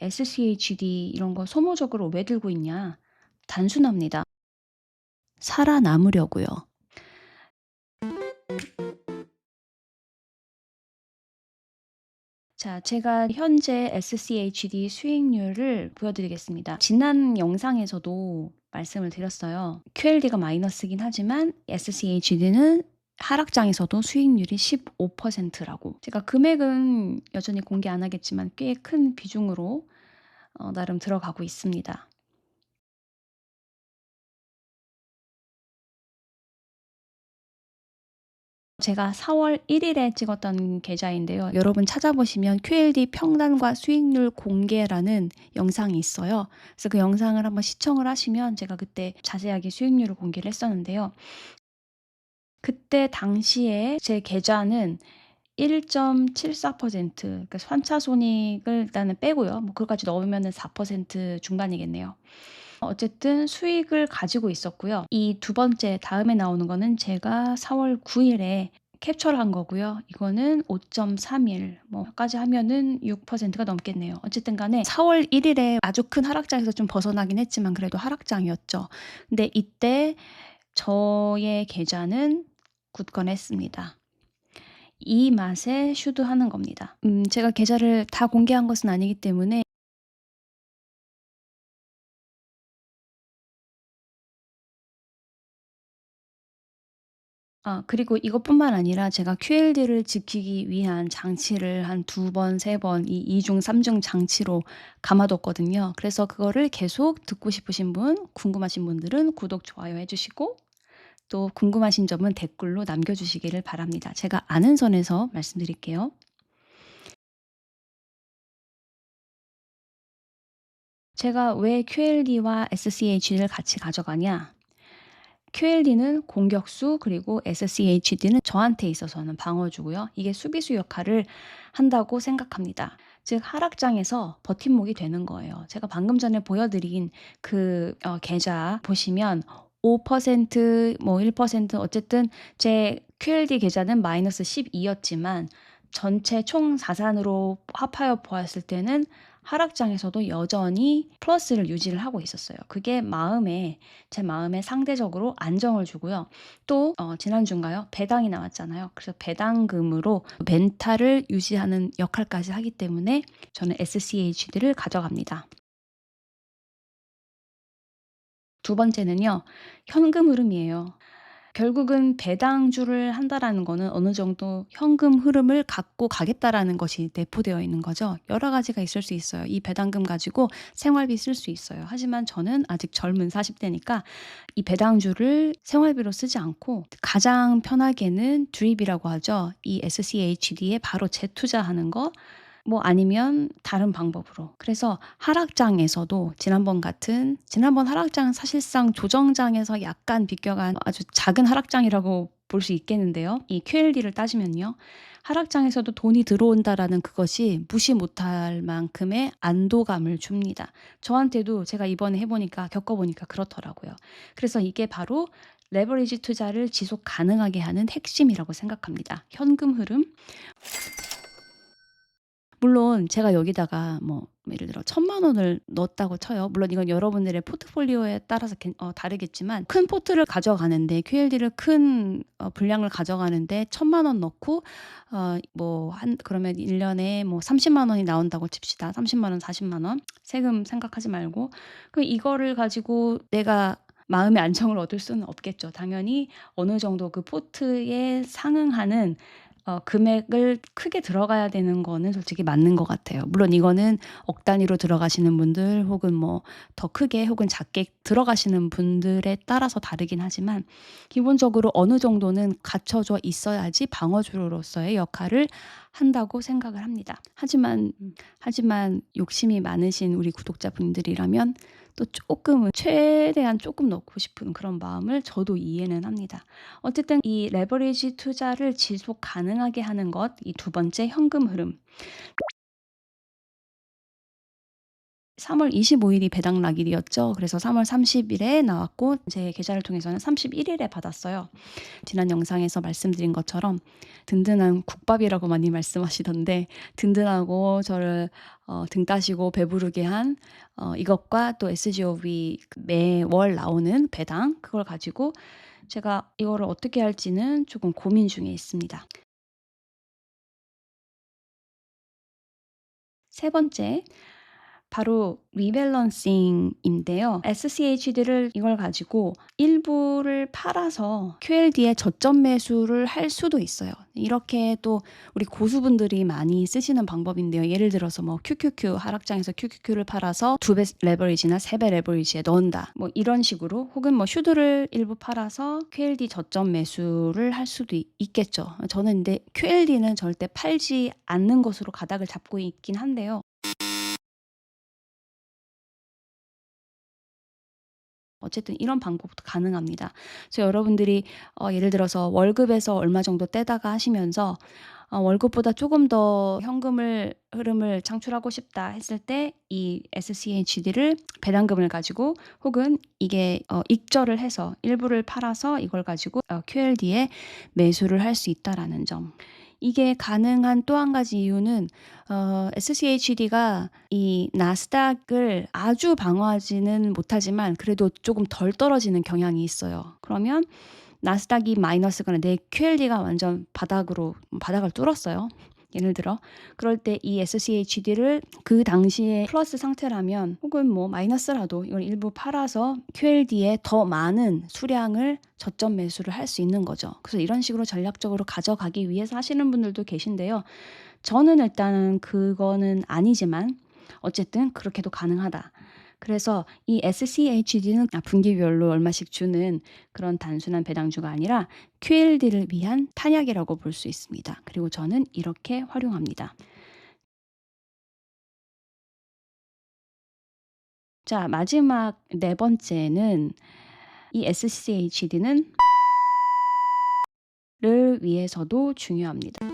SCHD 이런 거 소모적으로 왜 들고 있냐? 단순합니다. 살아남으려고요. 자, 제가 현재 SCHD 수익률을 보여드리겠습니다. 지난 영상에서도 말씀을 드렸어요. QLD가 마이너스긴 하지만 SCHD는 하락장에서도 수익률이 15%라고. 제가 금액은 여전히 공개 안 하겠지만 꽤 큰 비중으로 나름 들어가고 있습니다. 제가 4월 1일에 찍었던 계좌인데요. 여러분 찾아보시면 QLD 평단과 수익률 공개라는 영상이 있어요. 그래서 그 영상을 한번 시청을 하시면 제가 그때 자세하게 수익률을 공개를 했었는데요. 그때 당시에 제 계좌는 1.74%, 그러니까 환차손익을 일단은 빼고요. 뭐 그거까지 넣으면은 4% 중반이겠네요. 어쨌든 수익을 가지고 있었고요. 이 두 번째 다음에 나오는 거는 제가 4월 9일에 캡처를 한 거고요. 이거는 5.31 뭐까지 하면은 6%가 넘겠네요. 어쨌든 간에 4월 1일에 아주 큰 하락장에서 좀 벗어나긴 했지만 그래도 하락장이었죠. 근데 이때 저의 계좌는 굳건했습니다. 이 맛에 슈드하는 겁니다. 제가 계좌를 다 공개한 것은 아니기 때문에 그리고 이것뿐만 아니라 제가 QLD를 지키기 위한 장치를 한 2번, 3번 이 2 중 3중 장치로 감아뒀거든요. 그래서 그거를 계속 듣고 싶으신 분, 궁금하신 분들은 구독, 좋아요 해 주시고 또 궁금하신 점은 댓글로 남겨 주시기를 바랍니다. 제가 아는 선에서 말씀드릴게요. 제가 왜 QLD와 SCH를 같이 가져가냐? QLD는 공격수 그리고 SCHD는 저한테 있어서는 방어주고요. 이게 수비수 역할을 한다고 생각합니다. 즉 하락장에서 버팀목이 되는 거예요. 제가 방금 전에 보여드린 그 계좌 보시면 5%, 1% 어쨌든 제 QLD 계좌는 마이너스 12였지만 전체 총 자산으로 합하여 보았을 때는 하락장에서도 여전히 플러스를 유지를 하고 있었어요. 그게 제 마음에 상대적으로 안정을 주고요. 또 지난주인가요? 배당이 나왔잖아요. 그래서 배당금으로 멘탈을 유지하는 역할까지 하기 때문에 저는 SCHD를 가져갑니다. 두 번째는요. 현금 흐름이에요. 결국은 배당주를 한다라는 거는 어느 정도 현금 흐름을 갖고 가겠다라는 것이 내포되어 있는 거죠. 여러 가지가 있을 수 있어요. 이 배당금 가지고 생활비 쓸 수 있어요. 하지만 저는 아직 젊은 40대니까 이 배당주를 생활비로 쓰지 않고 가장 편하게는 주입이라고 하죠. 이 SCHD에 바로 재투자하는 거 아니면 다른 방법으로. 그래서 하락장에서도 지난번 하락장은 사실상 조정장에서 약간 비껴간 아주 작은 하락장이라고 볼 수 있겠는데요. 이 QLD를 따지면요. 하락장에서도 돈이 들어온다라는 그것이 무시 못할 만큼의 안도감을 줍니다. 저한테도 제가 이번에 겪어보니까 그렇더라고요. 그래서 이게 바로 레버리지 투자를 지속 가능하게 하는 핵심이라고 생각합니다. 현금 흐름, 물론 제가 여기다가 예를 들어 1,000만 원을 넣었다고 쳐요. 물론 이건 여러분들의 포트폴리오에 따라서 다르겠지만 큰 포트를 가져가는데 QLD를 큰 분량을 가져가는데 1,000만 원 넣고 그러면 1 년에 30만 원이 나온다고 칩시다. 30만 원, 40만 원. 세금 생각하지 말고. 이거를 가지고 내가 마음의 안정을 얻을 수는 없겠죠. 당연히 어느 정도 그 포트에 상응하는 금액을 크게 들어가야 되는 거는 솔직히 맞는 것 같아요. 물론 이거는 억 단위로 들어가시는 분들 혹은 더 크게 혹은 작게 들어가시는 분들에 따라서 다르긴 하지만 기본적으로 어느 정도는 갖춰져 있어야지 방어주로서의 역할을 한다고 생각을 합니다. 하지만 욕심이 많으신 우리 구독자분들이라면 또 쪼끔은 최대한 쪼끔 넣고 싶은 그런 마음을 저도 이해는 합니다. 어쨌든 이 레버리지 투자를 지속 가능하게 하는 것, 이 두 번째 현금 흐름. 3월 25일이 배당 낙일이었죠. 그래서 3월 30일에 나왔고 제 계좌를 통해서는 31일에 받았어요. 지난 영상에서 말씀드린 것처럼 든든한 국밥이라고 많이 말씀하시던데 든든하고 저를 등 따시고 배부르게 한 이것과 또 SGOV 매월 나오는 배당 그걸 가지고 제가 이거를 어떻게 할지는 조금 고민 중에 있습니다. 세 번째, 바로 리밸런싱인데요. SCHD를 이걸 가지고 일부를 팔아서 QLD에 저점 매수를 할 수도 있어요. 이렇게 또 우리 고수분들이 많이 쓰시는 방법인데요. 예를 들어서 뭐 QQQ 하락장에서 QQQ를 팔아서 2배 레버리지나 3배 레버리지에 넣는다. 뭐 이런 식으로 혹은 뭐 슈드를 일부 팔아서 QLD 저점 매수를 할 수도 있겠죠. 저는 근데 QLD는 절대 팔지 않는 것으로 가닥을 잡고 있긴 한데요. 어쨌든 이런 방법도 가능합니다. 그래서 여러분들이 예를 들어서 월급에서 얼마 정도 떼다가 하시면서 월급보다 조금 더 현금을 흐름을 창출하고 싶다 했을 때 이 SCHD를 배당금을 가지고 혹은 이게 익절을 해서 일부를 팔아서 이걸 가지고 QLD에 매수를 할 수 있다라는 점. 이게 가능한 또 한 가지 이유는 SCHD가 이 나스닥을 아주 방어하지는 못하지만 그래도 조금 덜 떨어지는 경향이 있어요. 그러면 나스닥이 마이너스거나 내 QLD가 완전 바닥을 뚫었어요. 예를 들어 그럴 때 이 SCHD를 그 당시에 플러스 상태라면 혹은 뭐 마이너스라도 이걸 일부 팔아서 QLD에 더 많은 수량을 저점 매수를 할 수 있는 거죠. 그래서 이런 식으로 전략적으로 가져가기 위해서 하시는 분들도 계신데요. 저는 일단은 그거는 아니지만 어쨌든 그렇게도 가능하다. 그래서 이 SCHD는 분기별로 얼마씩 주는 그런 단순한 배당주가 아니라 QLD를 위한 탄약이라고 볼 수 있습니다. 그리고 저는 이렇게 활용합니다. 자, 마지막 네 번째는 이 SCHD는 를 위해서도 중요합니다.